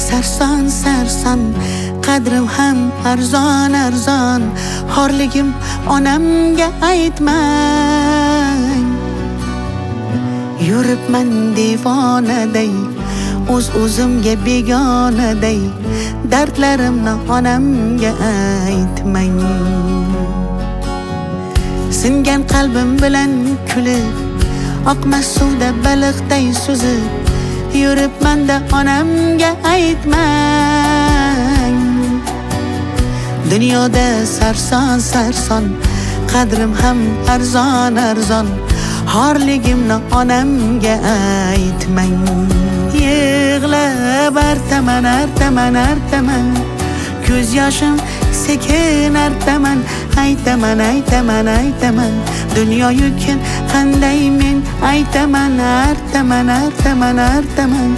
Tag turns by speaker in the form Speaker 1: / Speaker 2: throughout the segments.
Speaker 1: sarson sarson, qadrim ham arzon arzon. Xorligim onamga aytmang. Yuribman devonaday, o'zimga begonaday. Dardlarimni onamga aytmang. Singan qalbim bilan kulib, oqmas suvda baliqday suzib, yuribman-da onamga aytmang. Dunyoda sarson sarson, qadrim ham arzon arzon. Xorligimni onamga aytmang. Yig'lab artaman artaman artaman, ko'z yoshim sekin artaman. Aytaman aytaman aytaman, dunyo yukin qanday men aytaman. Artaman artaman artaman,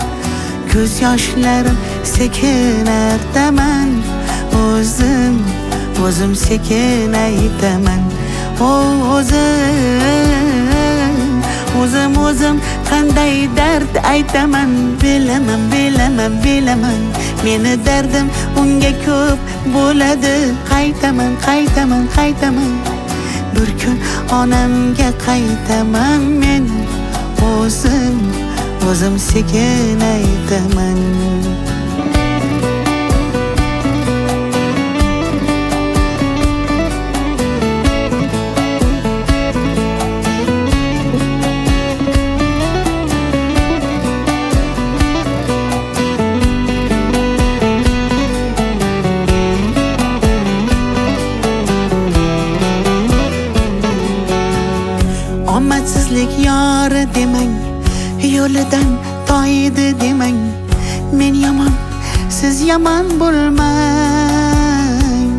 Speaker 1: ko'z yoshlarim sekin artaman. O'zim sekin aytaman. O'zim qanday dard aytaman. Bilaman meni dardim unga ko'p bo'ladi. Qaytaman bir kun onamga qaytaman men. O'zim sekin aytaman. Omadsizlik yori demang, yo'lidan toydi demang. Men yomon, siz yomon bo'lmang.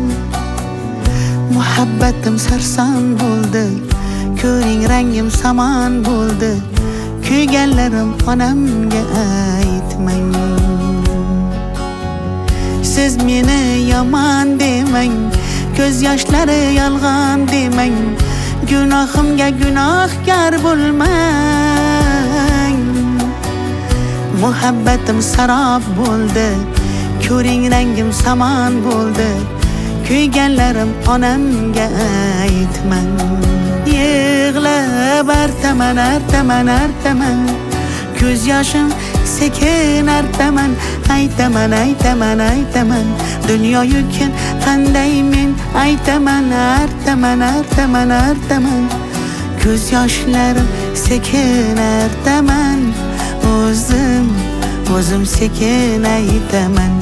Speaker 1: Muhabbatim sarson bo'ldi, ko'ring rangim samon bo'ldi. Kuyganlarim onamga aytmang. Siz meni yomon demang, ko'z yoshlari yolg'on demang. Gunohimga gunohkor bo'lmang. Muhabbatim sarob bo'ldi, ko'ring rangim samon bo'ldi. Kuyganlarim onamga aytmang. Yig'lab artaman artaman artaman, ko'z yoshim sekin artaman. Aytaman aytaman aytaman, dunyo yukin qanday men aytaman. Artaman artaman artaman, ko'z yoshlarim sekin artaman. O'zim sekin aytaman.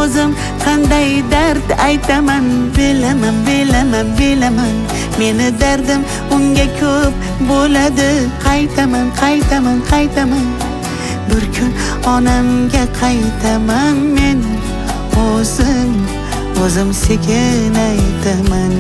Speaker 1: O'zim qanday dard aytaman. Bilaman meni dardim unga ko'p bo'ladi. Qaytaman bir kun onamga qaytaman men. O'zim sekin aytaman.